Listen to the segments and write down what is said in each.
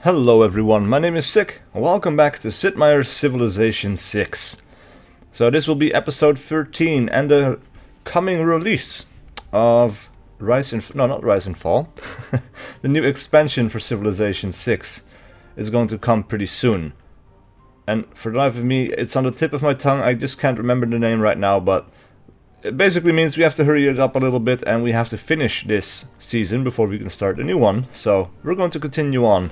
Hello everyone, my name is SiC, and welcome back to Sid Meier's Civilization 6. So this will be episode 13 and the coming release of Rise and Fall. The new expansion for Civilization 6 is going to come pretty soon. And for the life of me, it's on the tip of my tongue, I just can't remember the name right now, but it basically means we have to hurry it up a little bit and we have to finish this season before we can start a new one. So we're going to continue on,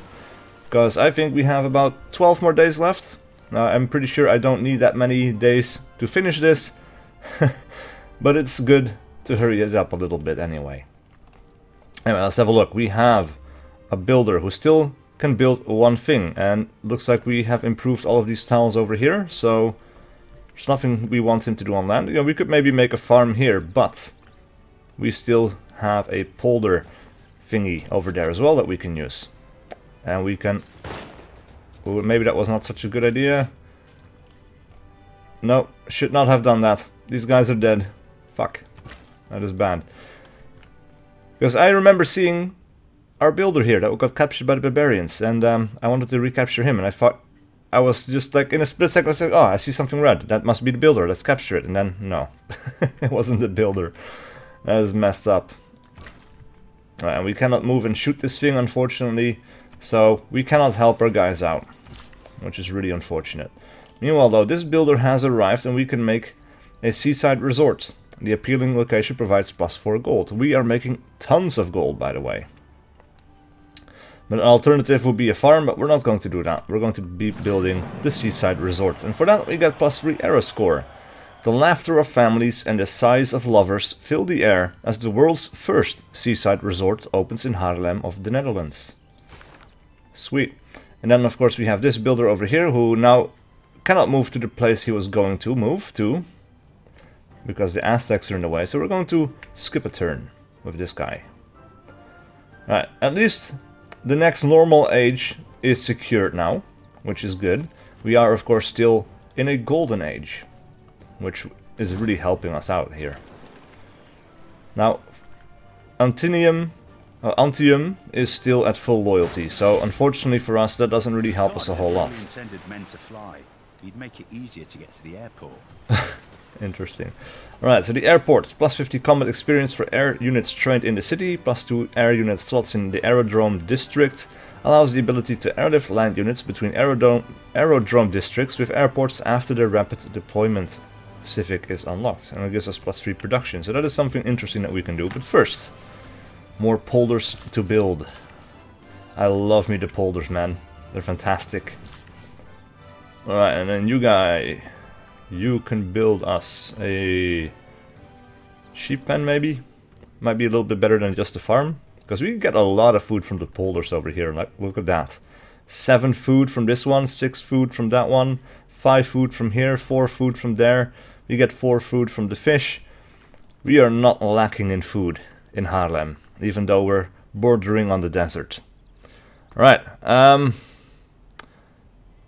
because I think we have about 12 more days left. I'm pretty sure I don't need that many days to finish this, but it's good to hurry it up a little bit anyway. Anyway, let's have a look. We have a builder who still can build one thing, and looks like we have improved all of these tiles over here, so there's nothing we want him to do on land. You know, we could maybe make a farm here, but we still have a polder thingy over there as well that we can use. And we can... Ooh, maybe that was not such a good idea. No, should not have done that. These guys are dead. Fuck. That is bad. Because I remember seeing our builder here that got captured by the barbarians, and I wanted to recapture him, and I thought... I was just like, in a split second, I said, oh, I see something red. That must be the builder. Let's capture it. And then, no. It wasn't the builder. That is messed up. Alright, and we cannot move and shoot this thing, unfortunately. So, we cannot help our guys out, which is really unfortunate. Meanwhile, though, this builder has arrived and we can make a seaside resort. The appealing location provides +4 gold. We are making tons of gold, by the way. But an alternative would be a farm, but we're not going to do that. We're going to be building the seaside resort. And for that, we get +3 arrow score. The laughter of families and the sighs of lovers fill the air as the world's first seaside resort opens in Haarlem of the Netherlands. Sweet. And then of course we have this builder over here who now cannot move to the place he was going to move to, because the Aztecs are in the way. So we're going to skip a turn with this guy. Alright, at least the next normal age is secured now, which is good. We are of course still in a golden age, which is really helping us out here. Now, Antium is still at full loyalty, so unfortunately for us that doesn't really help us a whole lot. Men to fly. You'd make it easier to get to the airport. Interesting. Alright, so the airport, +50 combat experience for air units trained in the city, +2 air unit slots in the aerodrome district, allows the ability to airlift land units between aerodrome districts with airports after the rapid deployment civic is unlocked, and it gives us +3 production, so that is something interesting that we can do. But first, more polders to build. I love me the polders, man. They're fantastic. Alright, and then you guy, you can build us a sheep pen maybe? Might be a little bit better than just a farm, because we get a lot of food from the polders over here. Like, look at that. 7 food from this one, 6 food from that one, 5 food from here, 4 food from there. We get 4 food from the fish. We are not lacking in food in Haarlem, even though we're bordering on the desert. Alright,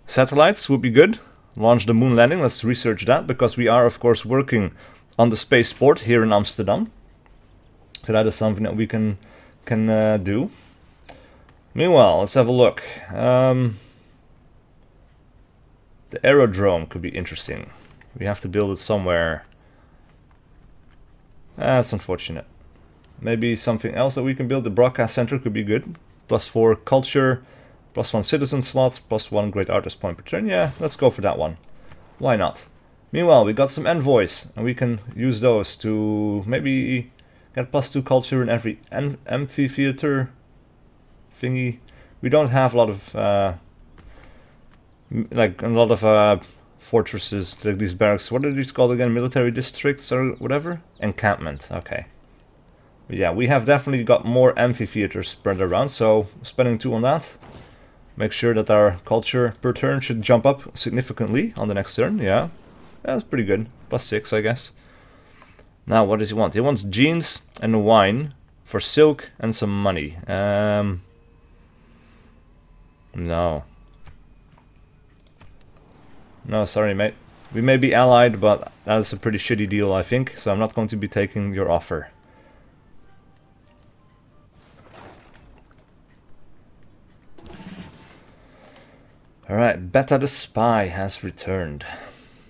satellites would be good. Launch the moon landing, let's research that, because we are of course working on the spaceport here in Amsterdam. So that is something that we can do. Meanwhile, let's have a look. The aerodrome could be interesting. We have to build it somewhere. That's unfortunate. Maybe something else that we can build. The broadcast center could be good. +4 culture, +1 citizen slots, +1 great artist point per turn. Yeah, let's go for that one. Why not? Meanwhile, we got some envoys, and we can use those to maybe get +2 culture in every amphitheater thingy. We don't have a lot of fortresses, like these barracks. What are these called again? Military districts or whatever? Encampment. Okay. But yeah, we have definitely got more amphitheaters spread around, so spending 2 on that. Make sure that our culture per turn should jump up significantly on the next turn. Yeah, that's pretty good. +6, I guess. Now, what does he want? He wants jeans and wine for silk and some money. No. No, sorry, mate. We may be allied, but that's a pretty shitty deal, I think, so I'm not going to be taking your offer. Alright, Beta the Spy has returned.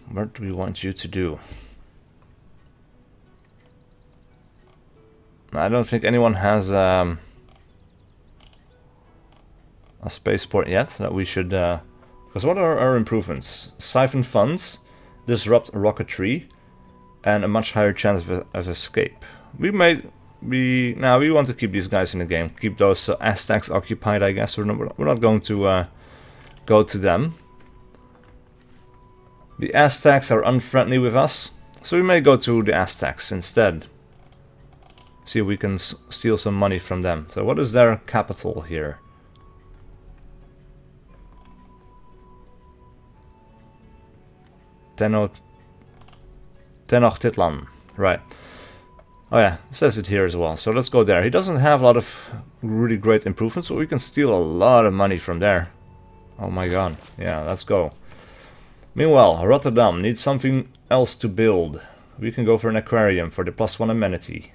What do we want you to do? I don't think anyone has a spaceport yet that we should... because what are our improvements? Siphon funds, disrupt rocketry, and a much higher chance of escape. We want to keep these guys in the game. Keep those Aztecs occupied, I guess. We're not going to go to them. The Aztecs are unfriendly with us, so we may go to the Aztecs instead. See if we can steal some money from them. So what is their capital here? Tenochtitlan. Right. Oh yeah, it says it here as well. So let's go there. He doesn't have a lot of really great improvements, but we can steal a lot of money from there. Oh my god. Yeah, let's go. Meanwhile, Rotterdam needs something else to build. We can go for an aquarium for the +1 amenity,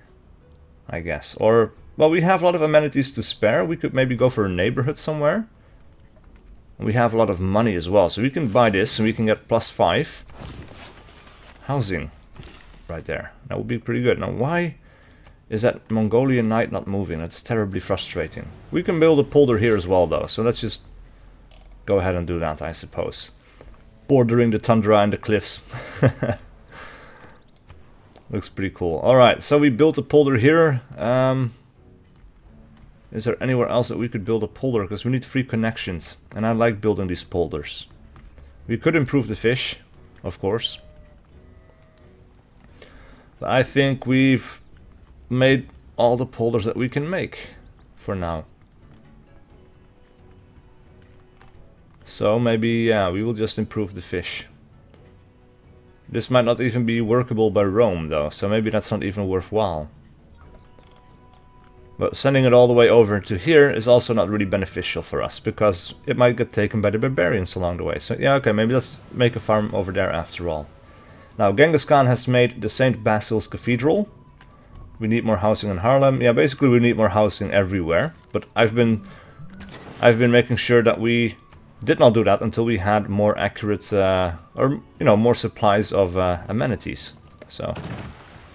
I guess. Or, well, we have a lot of amenities to spare. We could maybe go for a neighborhood somewhere. We have a lot of money as well, so we can buy this and we can get +5 housing right there. That would be pretty good. Now, why is that Mongolian knight not moving? That's terribly frustrating. We can build a polder here as well, though, so let's just go ahead and do that, I suppose. Bordering the tundra and the cliffs. Looks pretty cool. Alright, so we built a polder here. Is there anywhere else that we could build a polder? Because we need free connections. And I like building these polders. We could improve the fish, of course. But I think we've made all the polders that we can make for now. So maybe, yeah, we will just improve the fish. This might not even be workable by Rome, though, so maybe that's not even worthwhile. But sending it all the way over to here is also not really beneficial for us, because it might get taken by the barbarians along the way. So yeah, okay, maybe let's make a farm over there after all. Now, Genghis Khan has made the St. Basil's Cathedral. We need more housing in Harlem. Yeah, basically we need more housing everywhere. But I've been making sure that we did not do that until we had more accurate, or, you know, more supplies of amenities. So,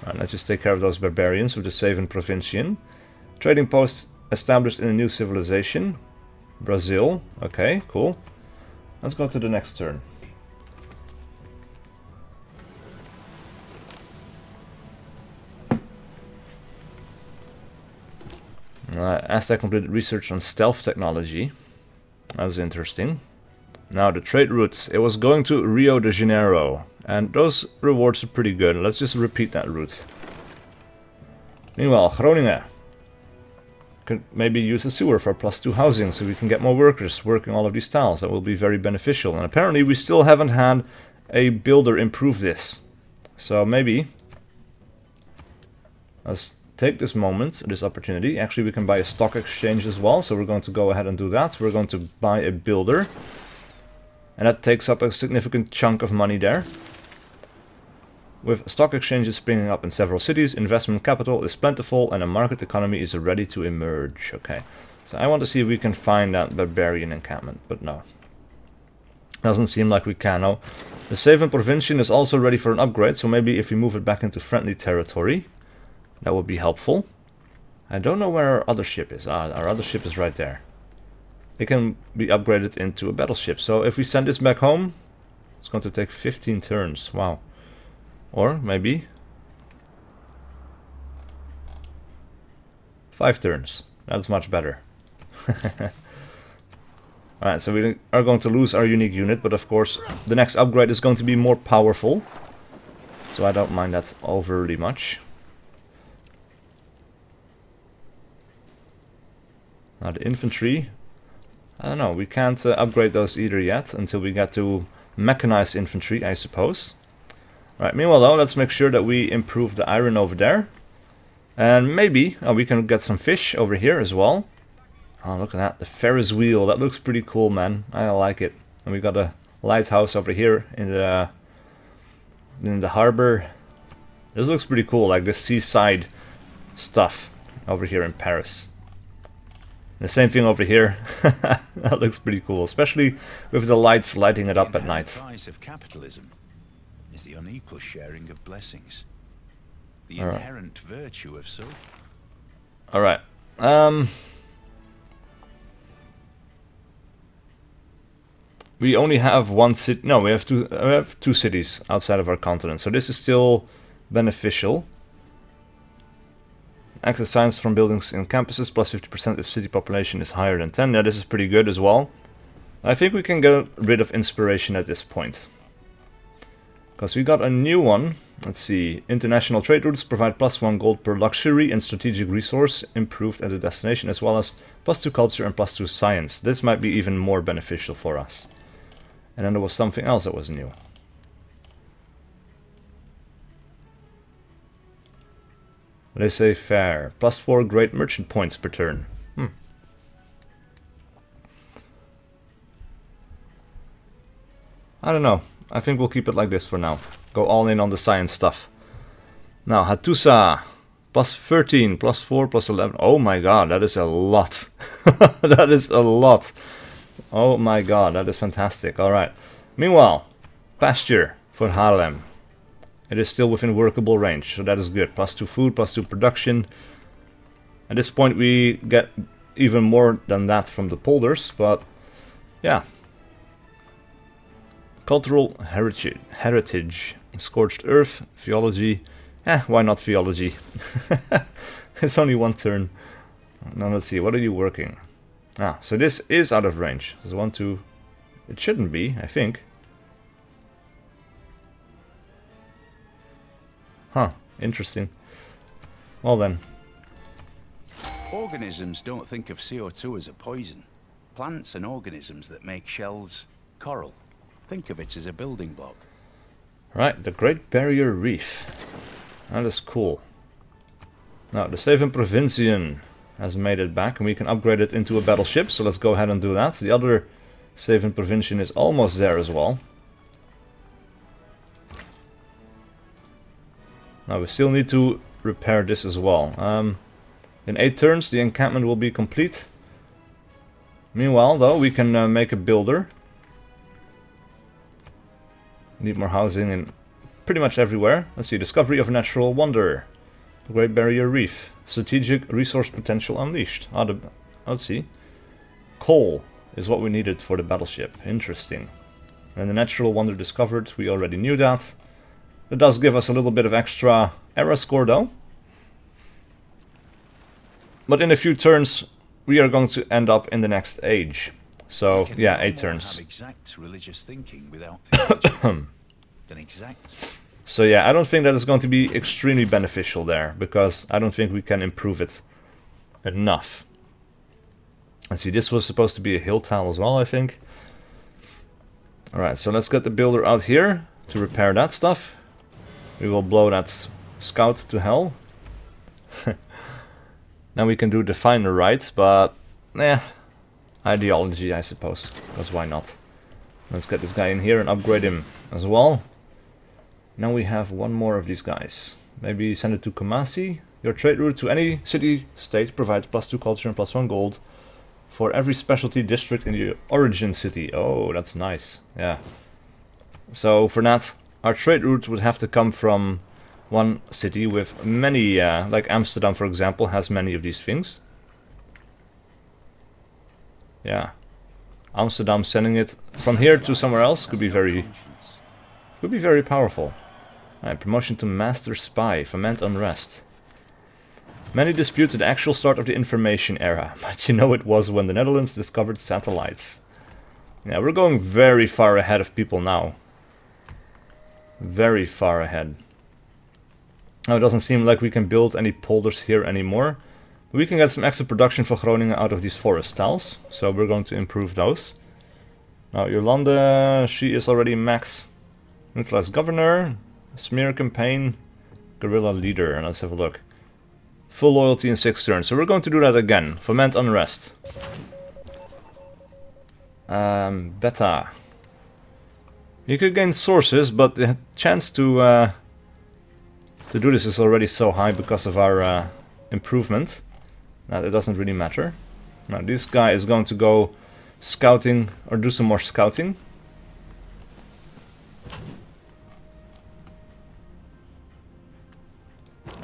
right, let's just take care of those barbarians with the Savan Provincian. Trading post established in a new civilization. Brazil. Okay, cool. Let's go to the next turn. Aztec completed research on stealth technology. That was interesting. Now the trade route. It was going to Rio de Janeiro. And those rewards are pretty good. Let's just repeat that route. Meanwhile, Groningen could maybe use a sewer for +2 housing so we can get more workers working all of these tiles. That will be very beneficial. And apparently we still haven't had a builder improve this. So maybe let's take this moment, this opportunity. Actually, we can buy a stock exchange as well, so we're going to go ahead and do that. We're going to buy a builder, and that takes up a significant chunk of money there. With stock exchanges springing up in several cities, investment capital is plentiful and a market economy is ready to emerge. Okay, so I want to see if we can find that barbarian encampment, but no. Doesn't seem like we can. No. The Savan Provincian is also ready for an upgrade, so maybe if we move it back into friendly territory, that would be helpful. I don't know where our other ship is. Our other ship is right there. It can be upgraded into a battleship. So if we send this back home, it's going to take 15 turns. Wow. Or maybe 5 turns. That's much better. Alright, so we are going to lose our unique unit, but of course the next upgrade is going to be more powerful. So I don't mind that overly much. Now the infantry, I don't know, we can't upgrade those either yet until we get to mechanized infantry, I suppose. Right, meanwhile though, let's make sure that we improve the iron over there. And maybe we can get some fish over here as well. Oh, look at that, the Ferris wheel, that looks pretty cool, man. I like it. And we got a lighthouse over here in the harbor. This looks pretty cool, like the seaside stuff over here in Paris. The same thing over here. That looks pretty cool, especially with the lights lighting it up at night. The price of capitalism is the unequal sharing of blessings. The All right. inherent virtue of social. Alright. We only have one city. No, we have two cities outside of our continent. So this is still beneficial. Access science from buildings in campuses plus 50% if city population is higher than 10. Yeah, this is pretty good as well. I think we can get rid of inspiration at this point. Because we got a new one. Let's see. International trade routes provide +1 gold per luxury and strategic resource improved at the destination, as well as +2 culture and +2 science. This might be even more beneficial for us. And then there was something else that was new. They say fair. +4 great merchant points per turn. I don't know. I think we'll keep it like this for now. Go all in on the science stuff. Now, Hattusa. +13, +4, +11. Oh my god, that is a lot. That is a lot. Oh my god, that is fantastic. Alright. Meanwhile, pasture for Haarlem. It is still within workable range, so that is good. +2 food, +2 production. At this point we get even more than that from the polders, but yeah. Cultural heritage. Scorched earth, theology. Why not theology? It's only one turn. Now let's see, what are you working? So this is out of range. This is 1, 2. It shouldn't be, I think. Interesting. Well then. Organisms don't think of CO2 as a poison. Plants and organisms that make shells, coral. Think of it as a building block. Right, the Great Barrier Reef. That is cool. Now, the Seven Provinciën has made it back, and we can upgrade it into a battleship, so let's go ahead and do that. The other Seven Provinciën is almost there as well. Now, we still need to repair this as well. In 8 turns, the encampment will be complete. Meanwhile, though, we can make a builder. Need more housing in pretty much everywhere. Let's see, discovery of natural wonder. The Great Barrier Reef. Strategic resource potential unleashed. Let's see. Coal is what we needed for the battleship. Interesting. And the natural wonder discovered, we already knew that. It does give us a little bit of extra era score though. But in a few turns, we are going to end up in the next age. So, yeah, 8 turns. Exact religious thinking without theology. Than exact. So yeah, I don't think that is going to be extremely beneficial there, because I don't think we can improve it enough. Let's see, this was supposed to be a hill tile as well, I think. Alright, so let's get the builder out here to repair that stuff. We will blow that scout to hell. Now we can do the finer rights, but ideology, I suppose, because why not? Let's get this guy in here and upgrade him as well. Now we have one more of these guys. Maybe send it to Kumasi. Your trade route to any city-state provides +2 culture and +1 gold for every specialty district in the origin city. Oh, that's nice. Yeah. So for that, our trade route would have to come from one city with many, like Amsterdam, for example, has many of these things. Yeah. Amsterdam sending it from here to somewhere else could be very powerful. Alright, promotion to Master Spy, foment unrest. Many disputed the actual start of the information era, but you know it was when the Netherlands discovered satellites. Yeah, we're going very far ahead of people now. Very far ahead. Now it doesn't seem like we can build any polders here anymore. But we can get some extra production for Groningen out of these forest tiles, so we're going to improve those. Now Jolande, she is already max. Neutralized governor, smear campaign, guerrilla leader, and let's have a look. Full loyalty in 6 turns, so we're going to do that again. Foment unrest. Beta. You could gain sources, but the chance to do this is already so high because of our improvement that it doesn't really matter. Now this guy is going to go scouting, or do some more scouting.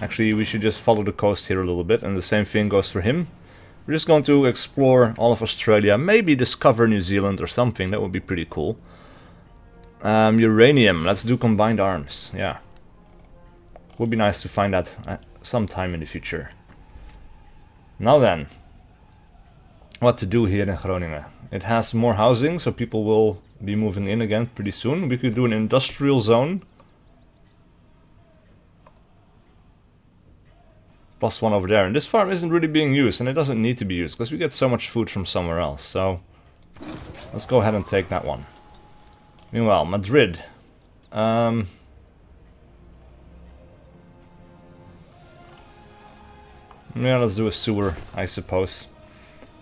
Actually, we should just follow the coast here a little bit, and the same thing goes for him. We're just going to explore all of Australia, maybe discover New Zealand or something. That would be pretty cool. Uranium, let's do combined arms, yeah. Would be nice to find that at some time in the future. Now then, what to do here in Groningen? It has more housing, so people will be moving in again pretty soon. We could do an industrial zone. Plus one over there. And this farm isn't really being used, and it doesn't need to be used, because we get so much food from somewhere else. So, let's go ahead and take that one. Meanwhile, Madrid. Yeah, let's do a sewer, I suppose.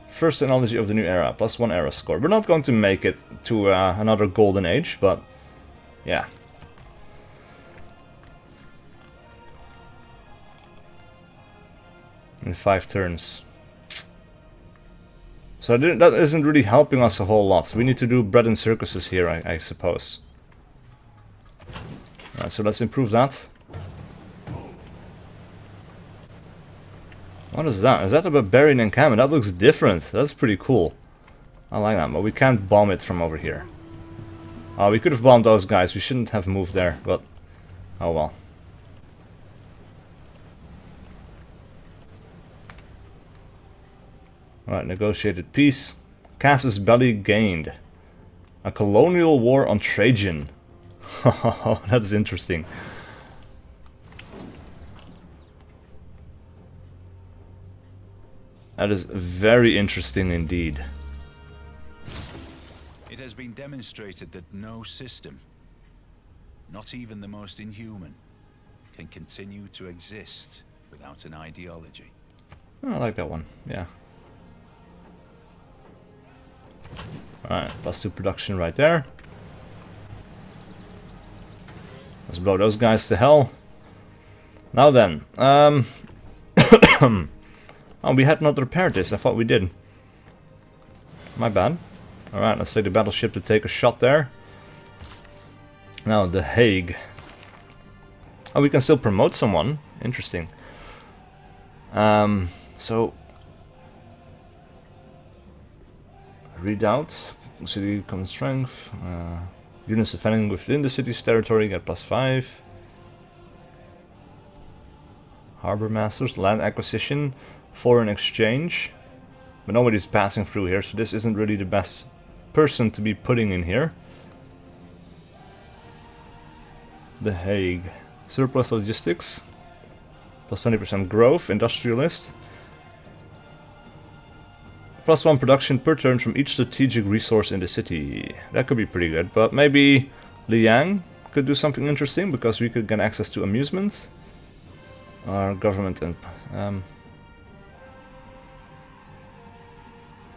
First technology of the new era, plus 1 era score. We're not going to make it to another golden age, but yeah. In 5 turns. So that isn't really helping us a whole lot. We need to do bread and circuses here, I suppose. Alright, so let's improve that. What is that? Is that a barbarian encampment? That looks different. That's pretty cool. I like that, but we can't bomb it from over here. Oh, we could have bombed those guys. We shouldn't have moved there, but oh well. Alright, negotiated peace. Casus Belli gained. A colonial war on Trajan. That is interesting. That is very interesting indeed. It has been demonstrated that no system, not even the most inhuman, can continue to exist without an ideology. Oh, I like that one, yeah. Alright, +2 production right there. Let's blow those guys to hell. Now then, oh, we had not repaired this. I thought we did. My bad. Alright, let's take the battleship to take a shot there. Now, The Hague. Oh, we can still promote someone. Interesting. So... Redoubt. City common strength. Units defending within the city's territory get +5. Harbor Masters. Land acquisition. Foreign exchange. But nobody's passing through here, so this isn't really the best person to be putting in here. The Hague. Surplus logistics. +20% growth. Industrialist. +1 production per turn from each strategic resource in the city. That could be pretty good, but maybe Liang could do something interesting, because we could get access to amusement. Our government and...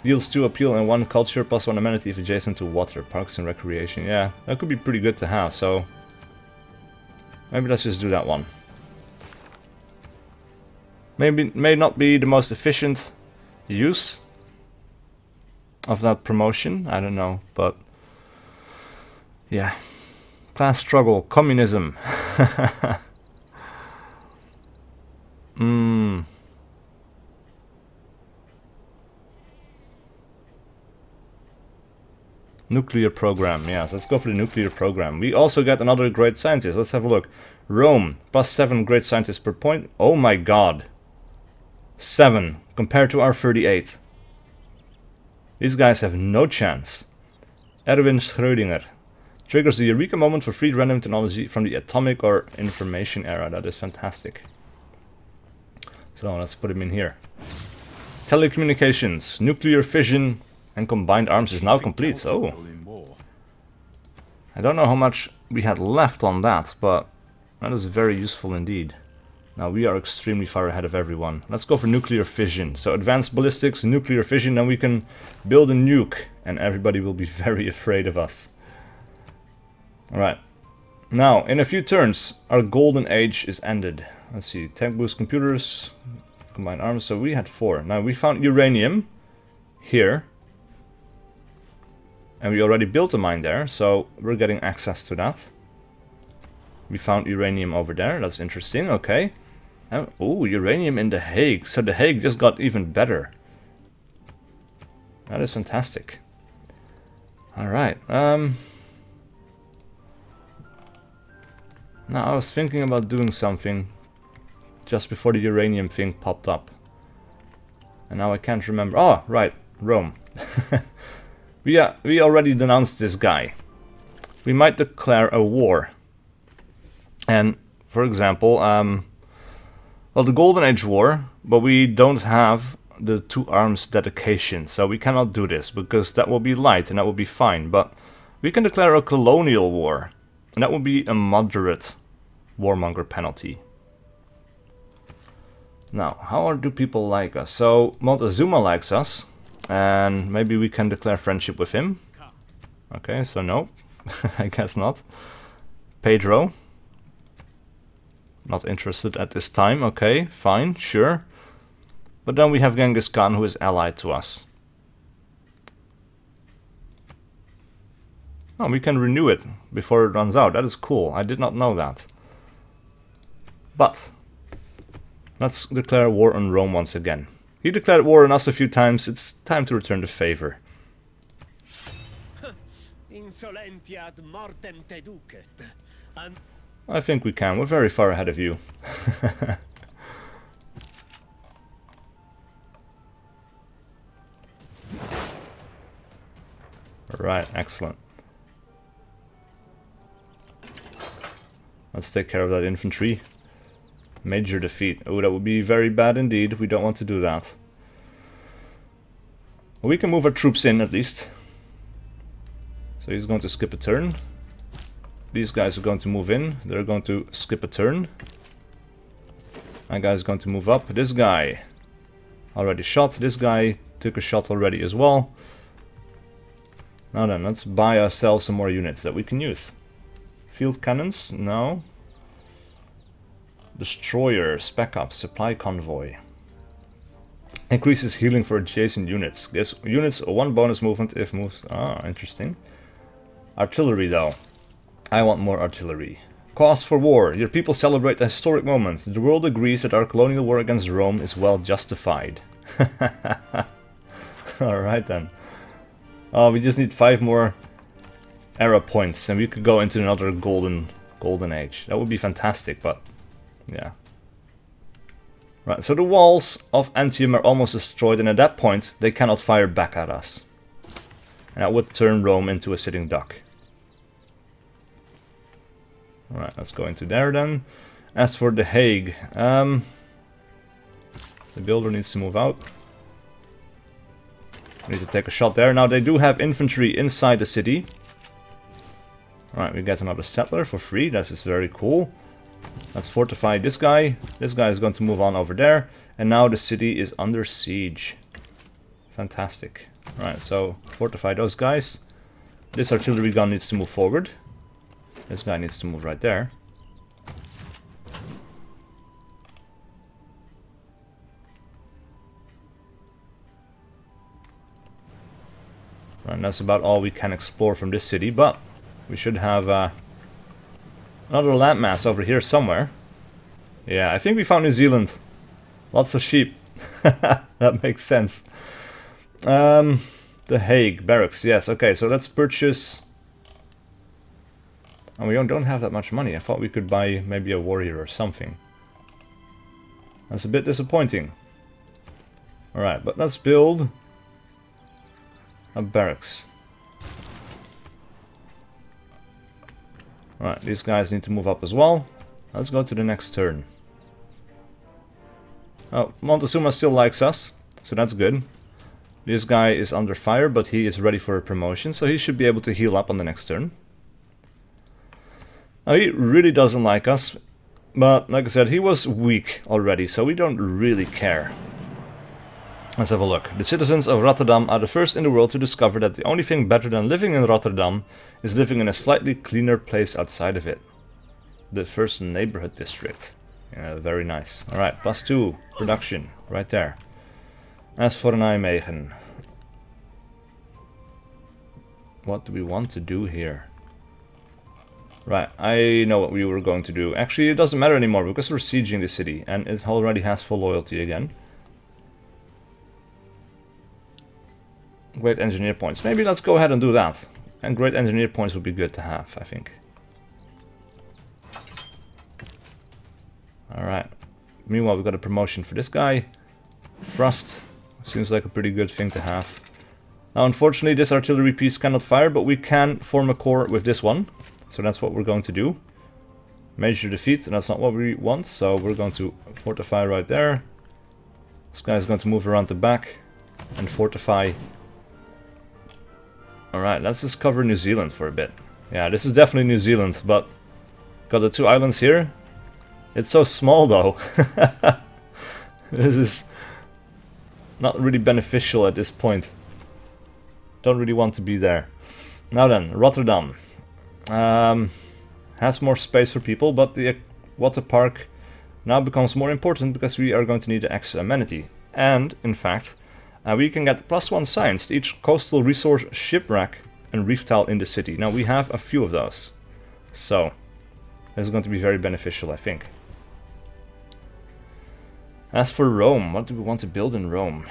yields 2 appeal and 1 culture, +1 amenity if adjacent to water, parks and recreation. Yeah, that could be pretty good to have, so... maybe let's just do that one. Maybe may not be the most efficient use of that promotion, I don't know, but... yeah. Class struggle, communism. Nuclear program, yes, let's go for the nuclear program. We also get another great scientist. Let's have a look. Rome, +7 great scientists per point. Oh my god. 7 compared to our 38. These guys have no chance. Erwin Schrödinger. Triggers the Eureka moment for free random technology from the atomic or information era. That is fantastic. So let's put him in here. Telecommunications, nuclear fission, and combined arms is now complete. So I don't know how much we had left on that, but that is very useful indeed. Now we are extremely far ahead of everyone. Let's go for nuclear fission. So advanced ballistics, nuclear fission, then we can build a nuke, and everybody will be very afraid of us. Alright. Now, in a few turns, our golden age is ended. Let's see, tank boost computers, combined arms, so we had 4. Now we found uranium. here. And we already built a mine there, so we're getting access to that. We found uranium over there, that's interesting, okay. Oh, uranium in The Hague, so The Hague just got even better. That is fantastic. Alright, now I was thinking about doing something just before the uranium thing popped up. And now I can't remember. Oh, right, Rome. We already denounced this guy. We might declare a war. And, for example, well, the Golden Age War, but we don't have the 2 arms dedication, so we cannot do this, because that will be light and that will be fine. But we can declare a colonial war, and that will be a moderate warmonger penalty. Now, how do people like us? So, Montezuma likes us, and maybe we can declare friendship with him. Okay, so no, I guess not. Pedro, not interested at this time. Okay, fine, sure. But then we have Genghis Khan, who is allied to us. Oh, we can renew it before it runs out. That is cool. I did not know that. But let's declare war on Rome once again. He declared war on us a few times. It's time to return the favor. I think we can. We're very far ahead of you. Alright, excellent. Let's take care of that infantry. Major defeat. Oh, that would be very bad indeed. We don't want to do that. We can move our troops in at least. So he's going to skip a turn. These guys are going to move in. They're going to skip a turn. That guy's going to move up. This guy already shot. This guy took a shot already as well. Now then, let's buy ourselves some more units that we can use. Field cannons? No. Destroyer, spec up, supply convoy. Increases healing for adjacent units. Gives units 1 bonus movement if moves. Ah, interesting. Artillery though. I want more artillery. Cause for war. Your people celebrate a historic moment. The world agrees that our colonial war against Rome is well justified. Alright then. Oh, we just need 5 more era points and we could go into another golden age. That would be fantastic, but yeah. Right, so the walls of Antium are almost destroyed, and at that point they cannot fire back at us. And that would turn Rome into a sitting duck. Alright, let's go into there then. As for The Hague, the builder needs to move out. We need to take a shot there. Now they do have infantry inside the city. Alright, we get another settler for free. That is very cool. Let's fortify this guy. This guy is going to move on over there. And now the city is under siege. Fantastic. Alright, so fortify those guys. This artillery gun needs to move forward. This guy needs to move right there. And that's about all we can explore from this city, but we should have another landmass over here somewhere. Yeah, I think we found New Zealand. Lots of sheep. That makes sense. The Hague barracks, yes. Okay, so let's purchase. And we don't have that much money. I thought we could buy maybe a warrior or something. That's a bit disappointing. Alright, but let's build a barracks. Alright, these guys need to move up as well. Let's go to the next turn. Oh, Montezuma still likes us, so that's good. This guy is under fire, but he is ready for a promotion, so he should be able to heal up on the next turn. Now, he really doesn't like us, but like I said, he was weak already, so we don't really care. Let's have a look. The citizens of Rotterdam are the first in the world to discover that the only thing better than living in Rotterdam is living in a slightly cleaner place outside of it. The first neighborhood district. Yeah, very nice. Alright, +2 production, right there. As for Nijmegen, what do we want to do here? Right, I know what we were going to do. Actually, it doesn't matter anymore because we're sieging the city and it already has full loyalty again. Great engineer points. Maybe let's go ahead and do that. And great engineer points would be good to have, I think. Alright. Meanwhile, we've got a promotion for this guy. Thrust. Seems like a pretty good thing to have. Now, unfortunately, this artillery piece cannot fire, but we can form a core with this one. So that's what we're going to do. Major defeat, and that's not what we want, so we're going to fortify right there. This guy's going to move around the back and fortify. Alright, let's just cover New Zealand for a bit. Yeah, this is definitely New Zealand, but got the two islands here. It's so small though. This is not really beneficial at this point. Don't really want to be there. Now then, Rotterdam. Has more space for people, but the water park now becomes more important because we are going to need the extra amenity. And, in fact, we can get +1 science to each coastal resource shipwreck and reef tile in the city. Now, we have a few of those. So, this is going to be very beneficial, I think. As for Rome, what do we want to build in Rome?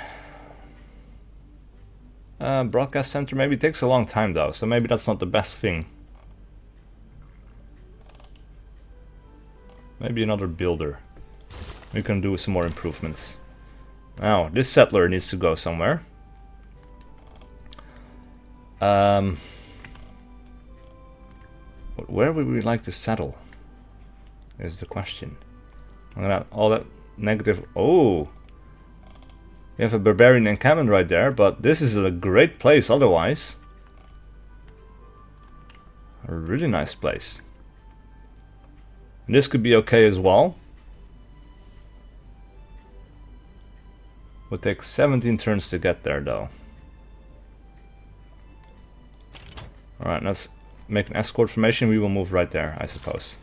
Broadcast center maybe takes a long time though, so maybe that's not the best thing. Maybe another builder. We can do some more improvements. Now, this settler needs to go somewhere. Where would we like to settle? Is the question. All that negative. Oh! We have a barbarian encampment right there, but this is a great place otherwise. A really nice place. And this could be okay as well. Would take 17 turns to get there though. Alright, let's make an escort formation. We will move right there, I suppose.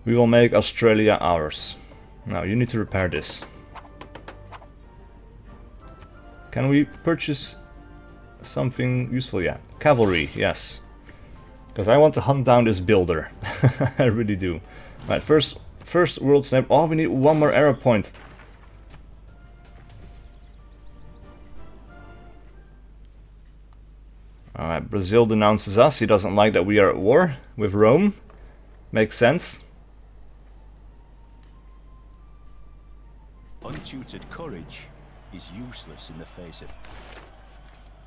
We will make Australia ours. Now, you need to repair this. Can we purchase something useful yet? Cavalry, yes. Because I want to hunt down this builder. I really do. Right, first world snap. Oh, we need one more arrow point. Alright, Brazil denounces us. He doesn't like that we are at war with Rome. Makes sense. Untutored courage is useless in the face of...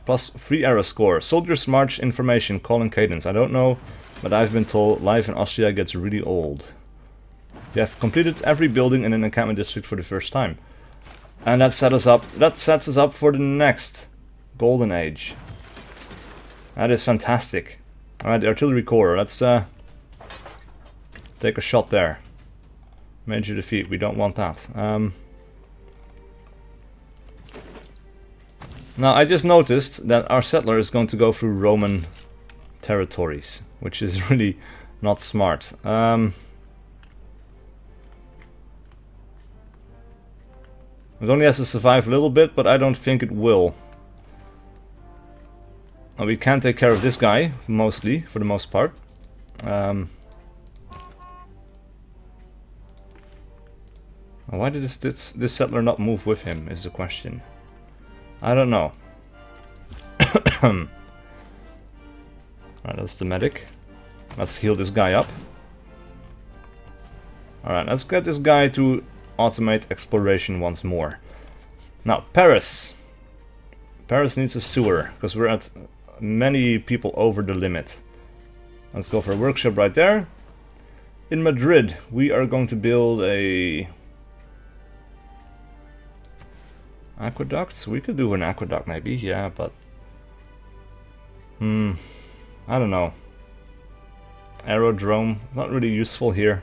+3 arrow score. Soldiers march information, call and cadence. I don't know, but I've been told life in Austria gets really old. You have completed every building in an encampment district for the first time. And that sets us up for the next golden age. That is fantastic. Alright, the artillery corps. Let's take a shot there. Major defeat. We don't want that. Now, I just noticed that our settler is going to go through Roman territories, which is really not smart. It only has to survive a little bit, but I don't think it will. Well, we can take care of this guy, mostly, for the most part. Why did this settler not move with him, is the question. I don't know. Alright, that's the medic. Let's heal this guy up. Alright, let's get this guy to automate exploration once more. Now, Paris. Paris needs a sewer, because we're at many people over the limit. Let's go for a workshop right there. In Madrid, we are going to build a... aqueduct? We could do an aqueduct maybe, yeah, but... I don't know. Aerodrome, not really useful here.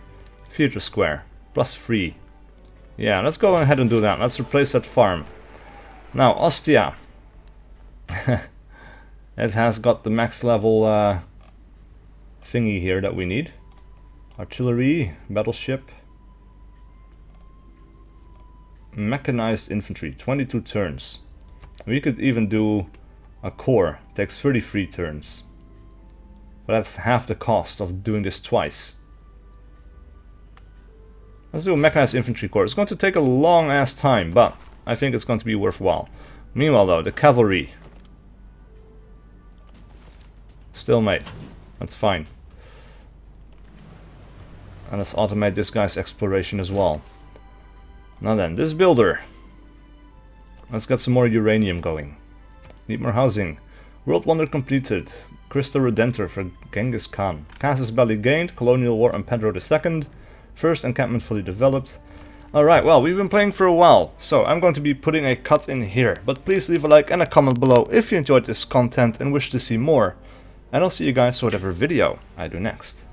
Theater square, +3. Yeah, let's go ahead and do that. Let's replace that farm. Now, Ostia. It has got the max level thingy here that we need. Artillery, battleship. Mechanized infantry, 22 turns. We could even do a core. Takes 33 turns. But that's half the cost of doing this twice. Let's do a mechanized infantry corps. It's going to take a long ass time, but I think it's going to be worthwhile. Meanwhile though, the cavalry. Stalemate. That's fine. And let's automate this guy's exploration as well. Now then, this builder. Let's get some more uranium going. Need more housing. World Wonder completed. Crystal Redentor for Genghis Khan. Casus Belli gained. Colonial War on Pedro II. First encampment fully developed. Alright, well, we've been playing for a while, so I'm going to be putting a cut in here. But please leave a like and a comment below if you enjoyed this content and wish to see more. And I'll see you guys for whatever video I do next.